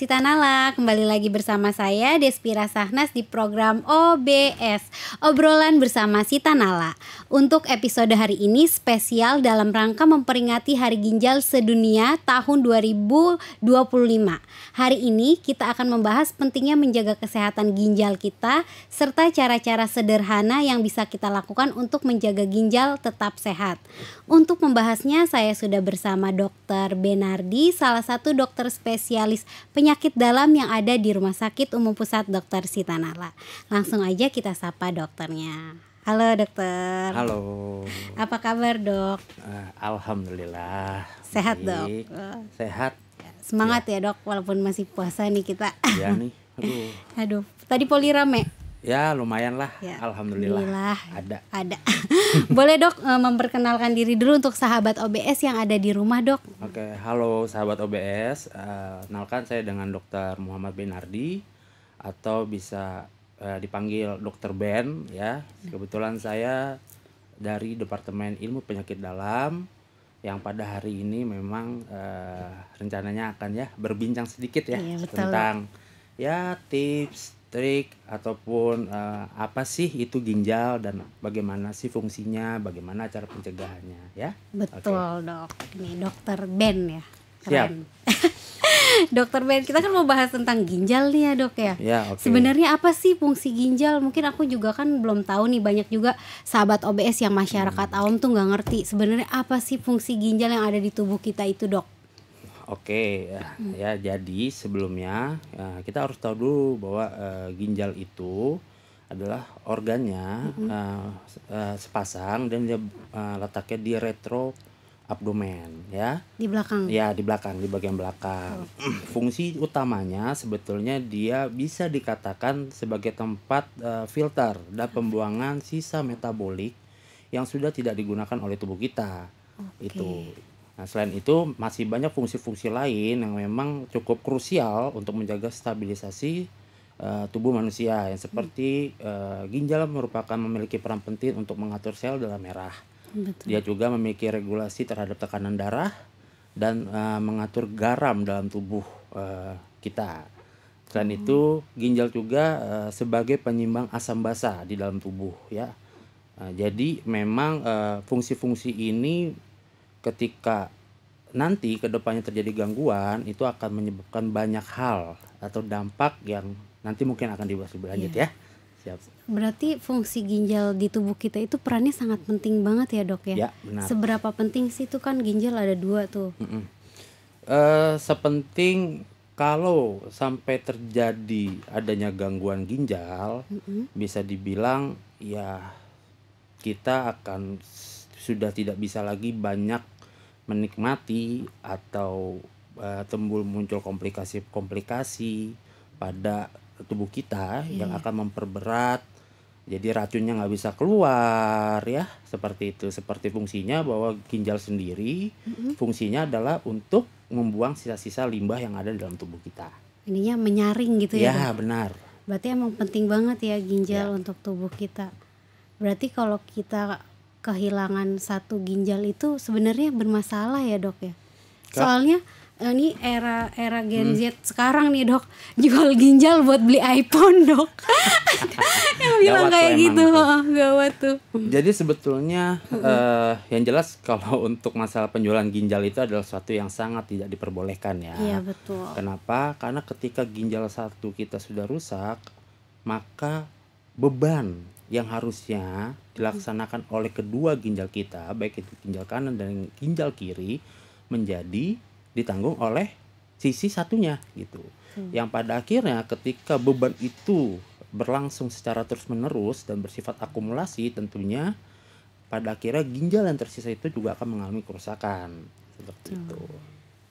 Sitanala, kembali lagi bersama saya Despira Sahnas di program OBS, Obrolan Bersama Sitanala. Untuk episode hari ini spesial dalam rangka memperingati Hari Ginjal Sedunia tahun 2025. Hari ini kita akan membahas pentingnya menjaga kesehatan ginjal kita serta cara-cara sederhana yang bisa kita lakukan untuk menjaga ginjal tetap sehat. Untuk membahasnya saya sudah bersama Dr. Benardi, salah satu dokter spesialis penyakit dalam yang ada di Rumah Sakit Umum Pusat Dr. Sitanala. Langsung aja kita sapa dokternya. Halo dokter. Halo. Apa kabar dok? Alhamdulillah. Sehat baik. Dok. Sehat. Semangat ya dok, walaupun masih puasa nih kita. Ya nih. Aduh. Tadi poli rame. Ya lumayan lah. Ya, Alhamdulillah. Ada. Boleh dok memperkenalkan diri dulu untuk sahabat OBS yang ada di rumah dok. Oke, halo sahabat OBS. Kenalkan saya dengan Dr. Muhammad Benardi atau bisa dipanggil Dr. Ben ya. Kebetulan saya dari Departemen Ilmu Penyakit Dalam yang pada hari ini memang rencananya akan ya berbincang sedikit ya, tentang ya tips trik ataupun apa sih itu ginjal dan bagaimana sih fungsinya, bagaimana cara pencegahannya ya. Betul dok. Ini Dokter Ben ya. Keren. Siap. Dokter Ben, kita kan mau bahas tentang ginjal nih ya dok ya. Ya, Sebenarnya apa sih fungsi ginjal? Mungkin aku juga kan belum tahu nih, banyak juga sahabat OBS yang masyarakat awam tuh nggak ngerti sebenarnya apa sih fungsi ginjal yang ada di tubuh kita itu dok. Oke, ya jadi sebelumnya kita harus tahu dulu bahwa ginjal itu adalah organnya sepasang dan dia letaknya di retroabdomen ya. Di belakang. Ya, di belakang, di bagian belakang. Fungsi utamanya sebetulnya dia bisa dikatakan sebagai tempat filter dan pembuangan sisa metabolik yang sudah tidak digunakan oleh tubuh kita. Itu. Nah, selain itu masih banyak fungsi-fungsi lain yang memang cukup krusial untuk menjaga stabilisasi tubuh manusia yang seperti ginjal merupakan memiliki peran penting untuk mengatur sel dalam darah. Betul. Dia juga memiliki regulasi terhadap tekanan darah dan mengatur garam dalam tubuh kita. Selain itu ginjal juga sebagai penyimbang asam basa di dalam tubuh ya. Jadi memang fungsi-fungsi ini ketika nanti kedepannya terjadi gangguan itu akan menyebabkan banyak hal atau dampak yang nanti mungkin akan dibahas lebih lanjut ya. Siap. Berarti fungsi ginjal di tubuh kita itu perannya sangat penting banget ya dok ya. Ya benar. Seberapa penting sih itu kan ginjal ada 2 tuh. Sepenting kalau sampai terjadi adanya gangguan ginjal, bisa dibilang ya kita akan sudah tidak bisa lagi banyak menikmati atau muncul komplikasi-komplikasi pada tubuh kita yang akan memperberat. Jadi racunnya nggak bisa keluar ya, seperti itu. Seperti fungsinya bahwa ginjal sendiri fungsinya adalah untuk membuang sisa-sisa limbah yang ada di dalam tubuh kita. Ininya menyaring gitu ya. Ya benar. Berarti emang penting banget ya ginjal untuk tubuh kita. Berarti kalau kita kehilangan satu ginjal itu sebenarnya bermasalah ya dok ya. Soalnya ini era Gen Z sekarang nih dok, jual ginjal buat beli iPhone dok. Yang bilang kayak gitu, gawat tuh. Jadi sebetulnya yang jelas kalau untuk masalah penjualan ginjal itu adalah sesuatu yang sangat tidak diperbolehkan ya. Iya betul. Kenapa? Karena ketika ginjal satu kita sudah rusak, maka beban yang harusnya dilaksanakan oleh kedua ginjal kita, baik itu ginjal kanan dan ginjal kiri, menjadi ditanggung oleh sisi satunya gitu. Yang pada akhirnya ketika beban itu berlangsung secara terus-menerus dan bersifat akumulasi, tentunya pada akhirnya ginjal yang tersisa itu juga akan mengalami kerusakan seperti itu.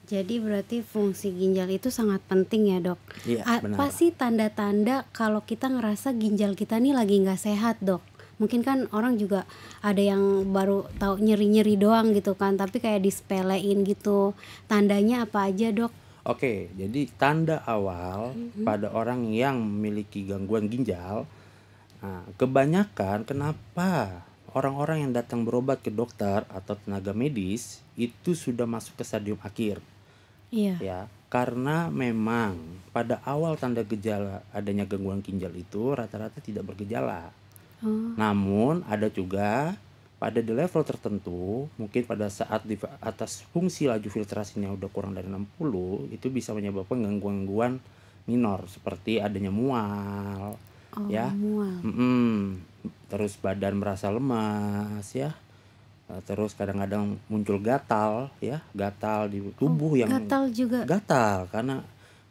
Jadi berarti fungsi ginjal itu sangat penting ya dok. Iya, apa sih tanda-tanda kalau kita ngerasa ginjal kita nih lagi nggak sehat dok? Mungkin kan orang juga ada yang baru tahu nyeri-nyeri doang gitu kan, tapi kayak disepelein gitu. Tandanya apa aja dok? Oke, jadi tanda awal pada orang yang memiliki gangguan ginjal, kebanyakan kenapa orang-orang yang datang berobat ke dokter atau tenaga medis itu sudah masuk ke stadium akhir. Iya. Ya, Karena memang pada awal tanda gejala adanya gangguan ginjal itu rata-rata tidak bergejala. Oh, Namun ada juga pada di level tertentu, mungkin pada saat di atas fungsi laju filtrasinya udah kurang dari 60, itu bisa menyebabkan gangguan-gangguan minor seperti adanya mual, ya, mual. terus badan merasa lemas, ya, terus kadang-kadang muncul gatal, ya, gatal di tubuh yang Gatal juga. gatal karena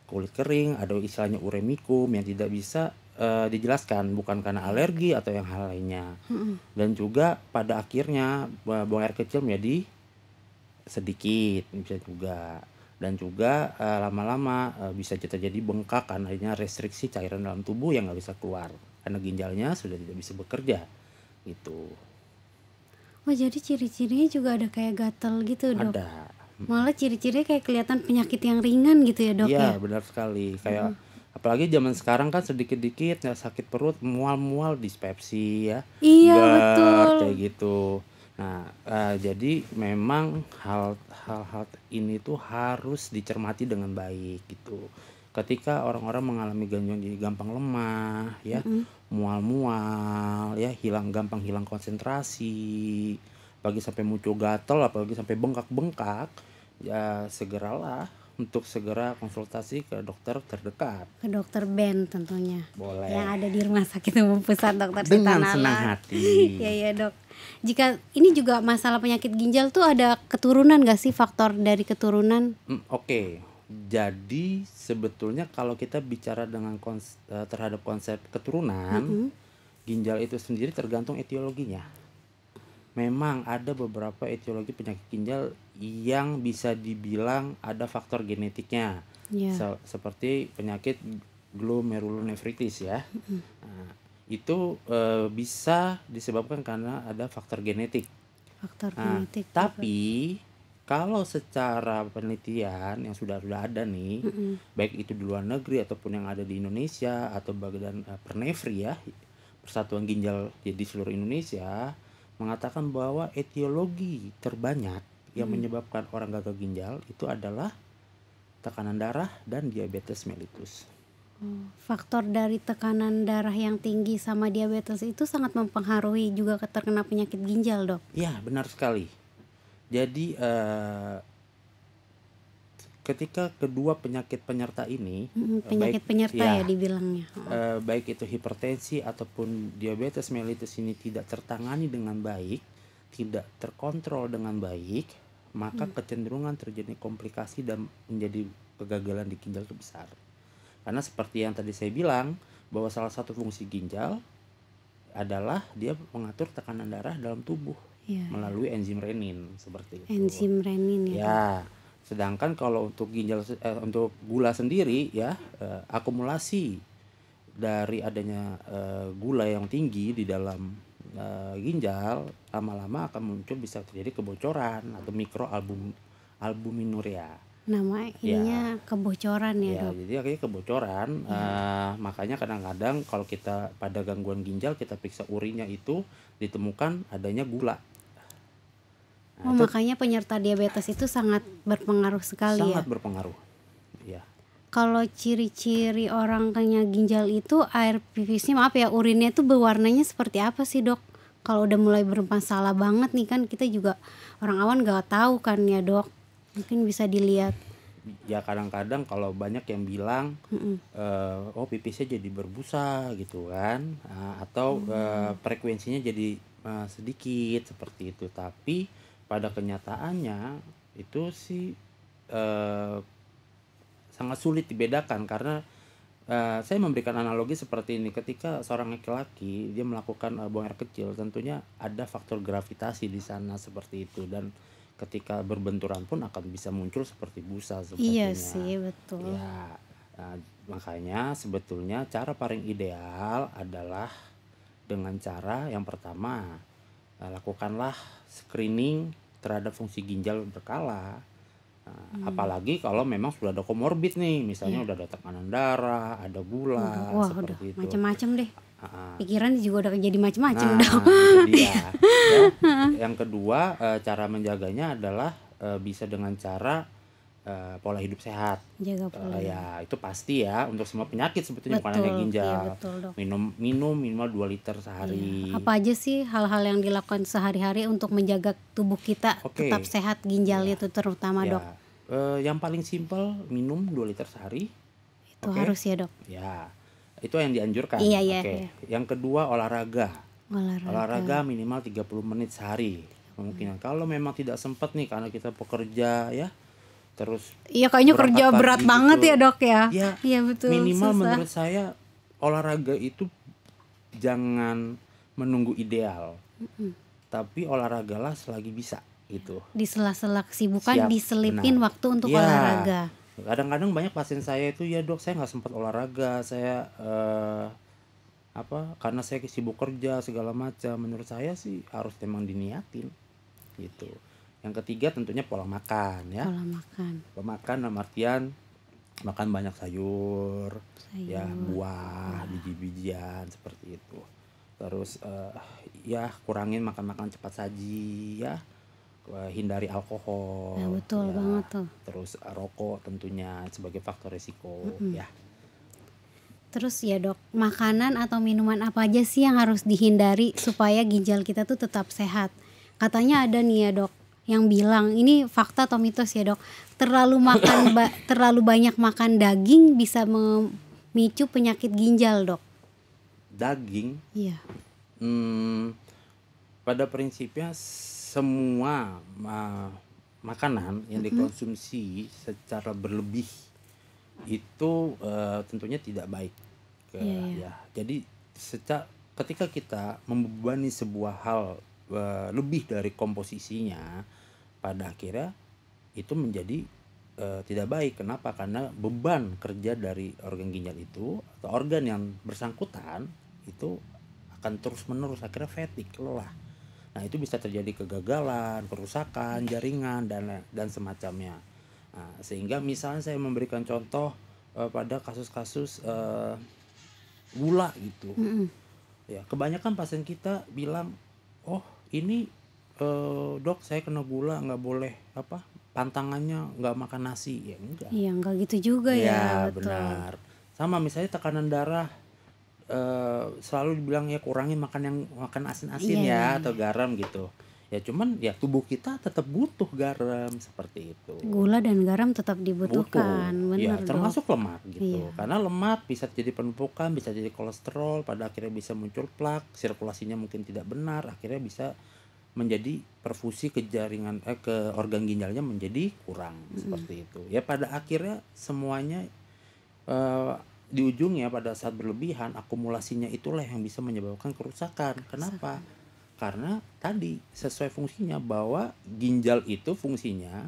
kulit kering, ada istilahnya uremikum yang tidak bisa dijelaskan, bukan karena alergi atau yang hal lainnya. Dan juga pada akhirnya buang air kecil menjadi sedikit bisa juga. Dan juga lama-lama bisa terjadi bengkak karena adanya restriksi cairan dalam tubuh yang nggak bisa keluar karena ginjalnya sudah tidak bisa bekerja gitu. Oh, jadi ciri-cirinya juga ada kayak gatal gitu, Dok. Ada. Malah ciri-cirinya kayak kelihatan penyakit yang ringan gitu ya, Dok Iya, ya. benar sekali. Kayak apalagi zaman sekarang kan sedikit-dikit ya sakit perut, mual-mual, dispepsi, ya, Iya, GERD, betul. kayak gitu. Nah, jadi memang hal-hal ini tuh harus dicermati dengan baik gitu. Ketika orang-orang mengalami gangguan jadi gampang lemah, ya, mual-mual, ya, gampang hilang konsentrasi, apalagi sampai muncul gatal, apalagi sampai bengkak-bengkak, ya segeralah untuk segera konsultasi ke dokter terdekat. Ke dokter Ben tentunya. Boleh. Yang ada di Rumah Sakit Umum Pusat Dr. Dengan Sita senang Nala. hati. Iya, Dok. Jika ini juga masalah penyakit ginjal tuh ada keturunan gak sih, faktor dari keturunan? Oke. Jadi sebetulnya kalau kita bicara dengan terhadap konsep keturunan, ginjal itu sendiri tergantung etiologinya. Memang ada beberapa etiologi penyakit ginjal yang bisa dibilang ada faktor genetiknya. Iya. Seperti penyakit glomerulonefritis, ya. Nah, itu bisa disebabkan karena ada faktor genetik. Faktor Nah, genetik. tapi kalau secara penelitian yang sudah ada nih, baik itu di luar negeri ataupun yang ada di Indonesia atau badan Pernefri, ya, Persatuan Ginjal di seluruh Indonesia, mengatakan bahwa etiologi terbanyak yang menyebabkan orang gagal ginjal itu adalah tekanan darah dan diabetes mellitus. Faktor dari tekanan darah yang tinggi sama diabetes itu sangat mempengaruhi juga terkena penyakit ginjal, Dok. Ya, benar sekali. Jadi ketika kedua penyakit penyerta ini, Penyakit penyerta ya dibilangnya. baik itu hipertensi ataupun diabetes mellitus ini tidak tertangani dengan baik, tidak terkontrol dengan baik, maka kecenderungan terjadi komplikasi dan menjadi kegagalan di ginjal itu besar. Karena seperti yang tadi saya bilang, bahwa salah satu fungsi ginjal adalah dia mengatur tekanan darah dalam tubuh melalui enzim renin, seperti itu. Enzim renin ya. Ya, sedangkan kalau untuk untuk gula sendiri, ya, akumulasi dari adanya gula yang tinggi di dalam ginjal lama-lama akan muncul, bisa terjadi kebocoran atau mikroalbuminuria. Nama ininya kebocoran ya, Dok. Jadi akhirnya kebocoran. Makanya kadang-kadang kalau kita pada gangguan ginjal kita periksa urinnya itu ditemukan adanya gula. Makanya penyerta diabetes itu sangat berpengaruh sekali ya. Sangat berpengaruh. Ya. Kalau ciri-ciri orang kena ginjal itu air pipisnya, maaf ya, urinnya itu berwarnanya seperti apa sih, Dok? Kalau udah mulai bermasalah banget nih, kan kita juga orang awam nggak tahu kan ya, Dok. Mungkin bisa dilihat. Ya kadang-kadang kalau banyak yang bilang oh pipisnya jadi berbusa gitu kan, atau frekuensinya jadi sedikit seperti itu. Tapi pada kenyataannya itu sih sangat sulit dibedakan karena saya memberikan analogi seperti ini. Ketika seorang laki-laki dia melakukan buang air kecil, tentunya ada faktor gravitasi di sana seperti itu, dan ketika berbenturan pun akan bisa muncul seperti busa sepertinya. Iya sih, betul. Ya, makanya sebetulnya cara paling ideal adalah dengan cara yang pertama, lakukanlah screening terhadap fungsi ginjal berkala. Apalagi kalau memang sudah ada komorbid nih, misalnya udah ada tekanan darah, ada gula, Wah, seperti udah itu. macam-macam deh. Pikiran juga udah jadi macam-macam, Nah, Dok. itu dia. Ya. Yang kedua, cara menjaganya adalah bisa dengan cara pola hidup sehat. Jaga pola. Ya itu pasti ya untuk semua penyakit sebetulnya, bukan hanya Betul, ginjal. iya betul dok. Minum minimal 2 liter Iya. sehari. Apa aja sih hal-hal yang dilakukan sehari-hari untuk menjaga tubuh kita Oke. tetap sehat, ginjal Ya. itu terutama dok? Yang paling simpel minum 2 liter sehari. Itu Oke. harus ya dok. Ya, itu yang dianjurkan. Iya, iya, Oke. iya. Yang kedua olahraga Olahraga. minimal 30 menit sehari. Kemungkinan kalau memang tidak sempat nih karena kita pekerja ya, terus Iya kayaknya berangkat kerja pagi berat banget gitu. ya dok ya. Ya, Iya betul. minimal susah. menurut saya olahraga itu jangan menunggu ideal, tapi olahragalah selagi bisa gitu. Di sela-sela kesibukan Siap, diselipin benar. waktu untuk Ya, olahraga. kadang-kadang banyak pasien saya itu, ya dok saya nggak sempat olahraga, saya karena saya sibuk kerja segala macam. Menurut saya sih harus memang diniatin gitu. Yang ketiga tentunya pola makan ya. Pola makan. Pola makan dalam artian makan banyak sayur, ya buah, biji-bijian seperti itu. Terus ya kurangin makan cepat saji ya. Hindari alkohol. Nah, betul ya. banget tuh. Terus rokok tentunya sebagai faktor risiko ya. Terus ya dok, makanan atau minuman apa aja sih yang harus dihindari supaya ginjal kita tuh tetap sehat? Katanya ada nih ya dok yang bilang, ini fakta atau mitos ya dok, terlalu banyak makan daging bisa memicu penyakit ginjal dok. Daging? Iya. Pada prinsipnya semua makanan yang dikonsumsi secara berlebih itu tentunya tidak baik. Ya, jadi ketika kita membebani sebuah hal lebih dari komposisinya, pada akhirnya itu menjadi tidak baik. Kenapa? Karena beban kerja dari organ ginjal itu atau organ yang bersangkutan itu akan terus-menerus akhirnya fatigue, lelah. Nah, itu bisa terjadi kegagalan, kerusakan jaringan dan semacamnya. Nah, sehingga misalnya saya memberikan contoh pada kasus-kasus gula gitu. Ya, kebanyakan pasien kita bilang, "Oh, ini dok saya kena gula, nggak boleh pantangannya nggak makan nasi." Ya enggak. Iya nggak gitu juga ya. Betul. Benar. Sama misalnya tekanan darah selalu dibilang ya kurangin makan asin-asin ya atau garam gitu. Ya cuman ya tubuh kita tetap butuh garam seperti itu. Gula dan garam tetap dibutuhkan, bener ya, termasuk dok. lemak gitu. Karena lemak bisa jadi penumpukan, bisa jadi kolesterol, pada akhirnya bisa muncul plak, sirkulasinya mungkin tidak benar, akhirnya bisa menjadi perfusi ke jaringan ke organ ginjalnya menjadi kurang seperti itu. Ya pada akhirnya semuanya di ujungnya pada saat berlebihan akumulasinya itulah yang bisa menyebabkan kerusakan. Kenapa? Karena tadi sesuai fungsinya, bahwa ginjal itu fungsinya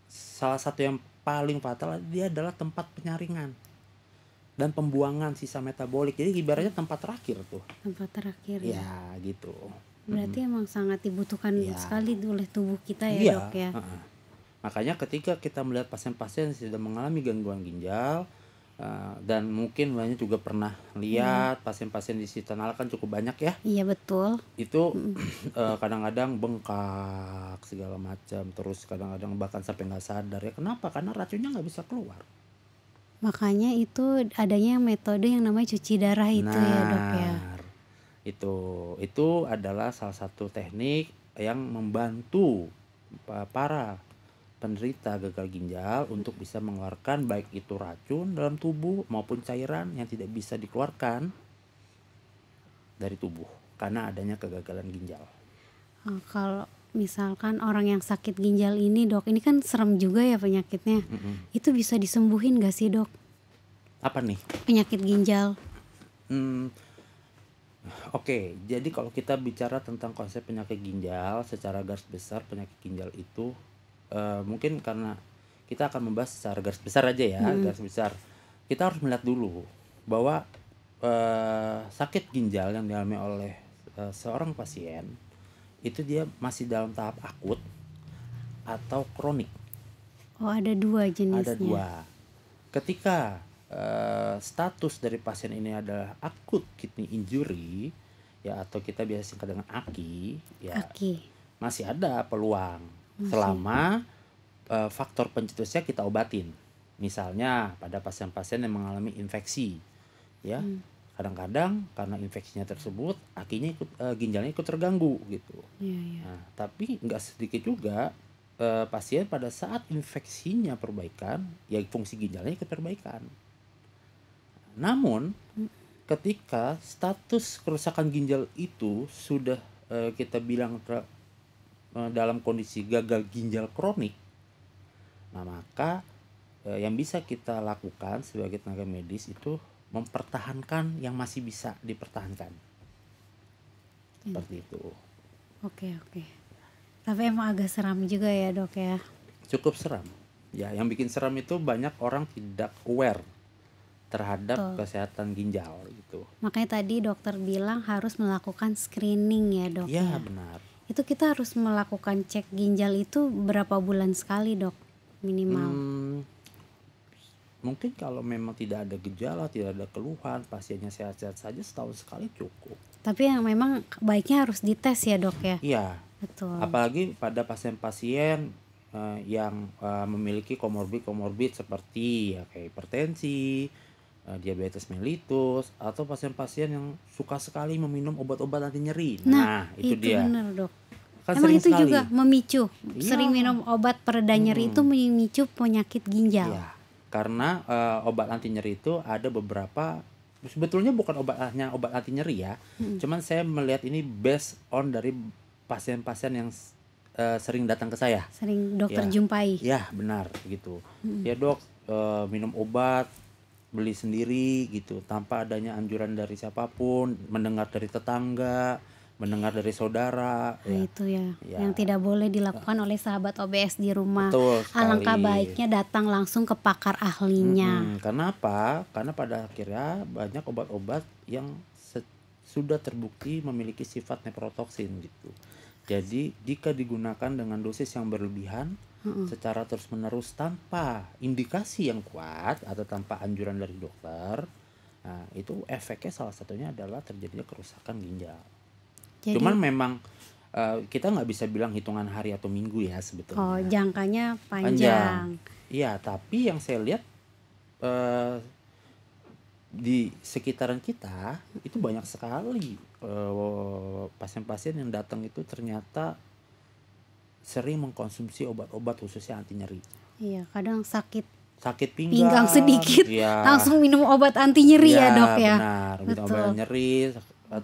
salah satu yang paling fatal dia adalah tempat penyaringan dan pembuangan sisa metabolik. Jadi ibaratnya tempat terakhir tuh. Tempat terakhir. Ya gitu. Berarti emang sangat dibutuhkan sekali oleh tubuh kita ya Iya, dok ya. Makanya ketika kita melihat pasien-pasien yang sudah mengalami gangguan ginjal, dan mungkin banyak juga pernah lihat pasien-pasien di Sitanala kan cukup banyak ya. Iya betul. Itu kadang-kadang bengkak segala macam, terus kadang-kadang bahkan sampai nggak sadar ya. Kenapa? Karena racunnya nggak bisa keluar. Makanya itu adanya metode yang namanya cuci darah itu ya dok ya. Itu adalah salah satu teknik yang membantu para penderita gagal ginjal untuk bisa mengeluarkan baik itu racun dalam tubuh maupun cairan yang tidak bisa dikeluarkan dari tubuh karena adanya kegagalan ginjal. Kalau misalkan orang yang sakit ginjal ini dok, ini kan serem juga ya penyakitnya. Itu bisa disembuhin gak sih dok? Apa nih? Penyakit ginjal. Oke, jadi kalau kita bicara tentang konsep penyakit ginjal, secara garis besar penyakit ginjal itu mungkin karena kita akan membahas secara garis besar aja ya, garis besar. Kita harus melihat dulu bahwa sakit ginjal yang dialami oleh seorang pasien itu dia masih dalam tahap akut atau kronik. Oh, ada dua jenisnya. Ada dua. Ketika status dari pasien ini adalah acute kidney injury ya, atau kita biasa singkat dengan AKI ya, masih ada peluang selama faktor pencetusnya kita obatin. Misalnya pada pasien-pasien yang mengalami infeksi, ya. Kadang-kadang karena infeksinya tersebut, ginjalnya ikut terganggu gitu. Iya, iya. Nah, tapi nggak sedikit juga pasien pada saat infeksinya perbaikan, ya fungsi ginjalnya ikut perbaikan. Namun ketika status kerusakan ginjal itu sudah kita bilang dalam kondisi gagal ginjal kronik, nah maka yang bisa kita lakukan sebagai tenaga medis itu mempertahankan yang masih bisa dipertahankan. Seperti itu. Oke. Tapi emang agak seram juga ya dok ya. Cukup seram. Ya, yang bikin seram itu banyak orang tidak aware terhadap kesehatan ginjal gitu. Makanya tadi dokter bilang harus melakukan screening ya dok. Ya, benar. Itu kita harus melakukan cek ginjal itu berapa bulan sekali dok minimal? Mungkin kalau memang tidak ada gejala, tidak ada keluhan, pasiennya sehat-sehat saja, setahun sekali cukup. Tapi yang memang baiknya harus dites ya dok ya. Iya. Betul. Apalagi pada pasien-pasien yang memiliki komorbid seperti ya kayak hipertensi, diabetes mellitus, atau pasien-pasien yang suka sekali meminum obat-obat anti nyeri. Nah, itu dia. Benar dok. Kan emang sering itu sekali juga memicu. Iya. Sering minum obat pereda nyeri itu memicu penyakit ginjal. Iya. Karena obat anti nyeri itu ada beberapa, sebetulnya bukan obat anti nyeri ya. Cuman saya melihat ini based on dari pasien-pasien yang sering datang ke saya. Sering dokter Ya. jumpai. Ya, benar gitu. Ya dok, minum obat, beli sendiri gitu, tanpa adanya anjuran dari siapapun, mendengar dari tetangga, mendengar dari saudara. Nah, itu ya, yang tidak boleh dilakukan oleh sahabat OBS di rumah. Betul sekali. Alangkah baiknya datang langsung ke pakar ahlinya. Karena apa? Karena pada akhirnya banyak obat-obat yang sudah terbukti memiliki sifat neprotoksin gitu. Jadi jika digunakan dengan dosis yang berlebihan secara terus-menerus tanpa indikasi yang kuat atau tanpa anjuran dari dokter, nah itu efeknya salah satunya adalah terjadinya kerusakan ginjal. Jadi, cuman memang kita nggak bisa bilang hitungan hari atau minggu ya sebetulnya. Jangkanya panjang. Iya, tapi yang saya lihat di sekitaran kita itu banyak sekali pasien-pasien yang datang itu ternyata sering mengkonsumsi obat-obat khususnya anti nyeri. Iya, kadang sakit pinggang sedikit, ya. Langsung minum obat anti nyeri ya dok ya. Benar, minum obat nyeri,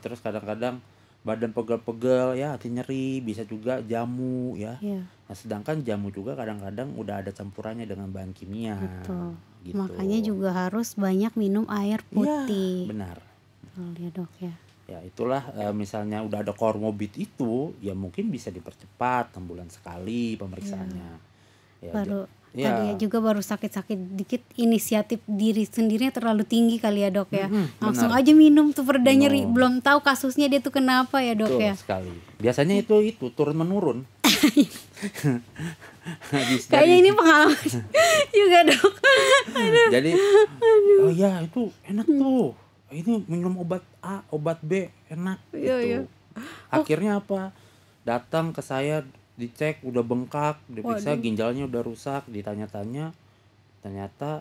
terus kadang-kadang badan pegel-pegel ya anti nyeri, bisa juga jamu ya. Nah, sedangkan jamu juga kadang-kadang udah ada campurannya dengan bahan kimia. Betul. Gitu. Makanya juga harus banyak minum air putih. Ya, benar. Betul ya dok ya. Ya itulah misalnya udah ada komorbid itu ya mungkin bisa dipercepat 6 bulan sekali pemeriksaannya. Ya, tadi juga baru sakit-sakit dikit, inisiatif diri sendirinya terlalu tinggi kali ya dok ya. Langsung aja minum tuh pereda nyeri, belum tahu kasusnya dia tuh kenapa ya dok. Betul ya. Sekali. Biasanya itu turun menurun. Kayaknya ini pengalaman juga dok. Jadi oh ya itu enak tuh. Ini minum obat A, obat B enak gitu. Akhirnya apa? Datang ke saya, dicek udah bengkak, diperiksa ginjalnya udah rusak, ditanya-tanya, ternyata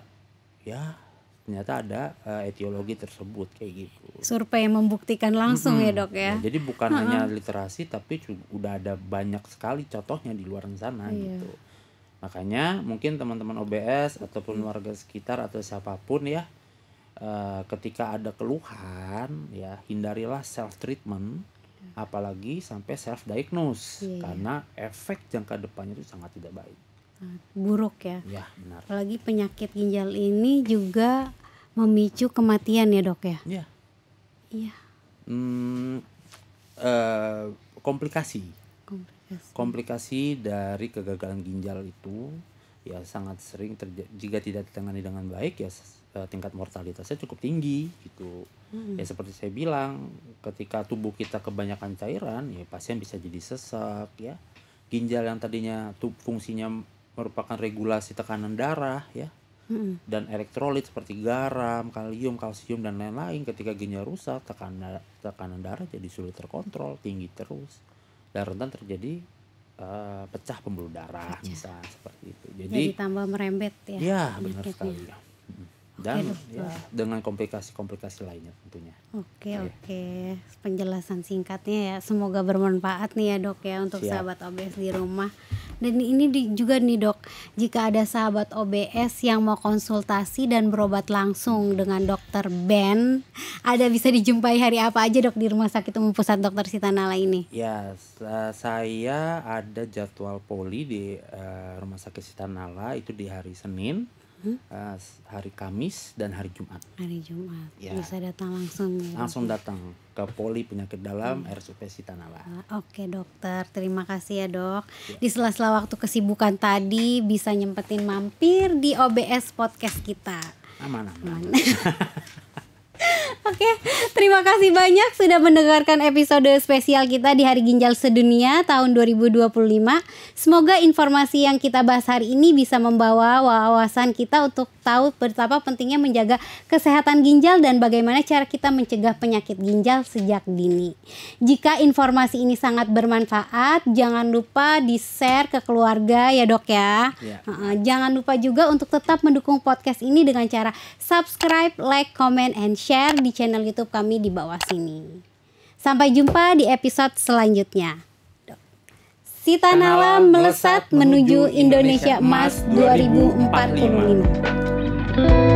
ada etiologi tersebut kayak gitu. Survei yang membuktikan langsung ya dok ya. Jadi bukan hanya literasi tapi udah ada banyak sekali contohnya di luar sana gitu. Makanya mungkin teman-teman OBS ataupun warga sekitar atau siapapun ya, ketika ada keluhan ya hindarilah self treatment, apalagi sampai self diagnose karena efek jangka depannya itu sangat tidak baik. Buruk ya. Ya benar. Apalagi penyakit ginjal ini juga memicu kematian ya dok ya. Iya. Iya. Komplikasi dari kegagalan ginjal itu ya sangat sering terjadi jika tidak ditangani dengan baik ya. Tingkat mortalitasnya cukup tinggi gitu. Ya seperti saya bilang, ketika tubuh kita kebanyakan cairan ya pasien bisa jadi sesak ya. Ginjal yang tadinya fungsinya merupakan regulasi tekanan darah ya, dan elektrolit seperti garam, kalium, kalsium dan lain-lain, ketika ginjal rusak tekanan darah jadi sulit terkontrol, tinggi terus dan rentan terjadi pecah pembuluh darah bisa seperti itu. Jadi tambah merembet ya. Iya, benar penyakitnya. sekali. Dan Oke, ya dengan komplikasi-komplikasi lainnya tentunya. Oke. Penjelasan singkatnya ya, semoga bermanfaat nih ya dok ya untuk Siap. sahabat OBS di rumah. Dan ini juga nih dok, jika ada sahabat OBS yang mau konsultasi dan berobat langsung dengan dokter Ben, ada bisa dijumpai hari apa aja dok di Rumah Sakit Umum Pusat Dr. Sitanala ini? Ya, saya ada jadwal poli di Rumah Sakit Sitanala itu di hari Senin, hari Kamis dan hari Jumat. Hari Jumat. Ya. Bisa datang langsung ya. Langsung datang ke Poli Penyakit Dalam RSUP Sitanala. Oke dokter, terima kasih ya dok. Di sela-sela waktu kesibukan tadi bisa nyempetin mampir di OBS podcast kita. Aman. Oke, terima kasih banyak sudah mendengarkan episode spesial kita di Hari Ginjal Sedunia tahun 2025. Semoga informasi yang kita bahas hari ini bisa membawa wawasan kita untuk tahu betapa pentingnya menjaga kesehatan ginjal dan bagaimana cara kita mencegah penyakit ginjal sejak dini. Jika informasi ini sangat bermanfaat, jangan lupa di-share ke keluarga ya dok ya. Jangan lupa juga untuk tetap mendukung podcast ini dengan cara subscribe, like, comment, and share di channel YouTube kami di bawah sini. Sampai jumpa di episode selanjutnya. Sitanala melesat menuju Indonesia Emas 2045.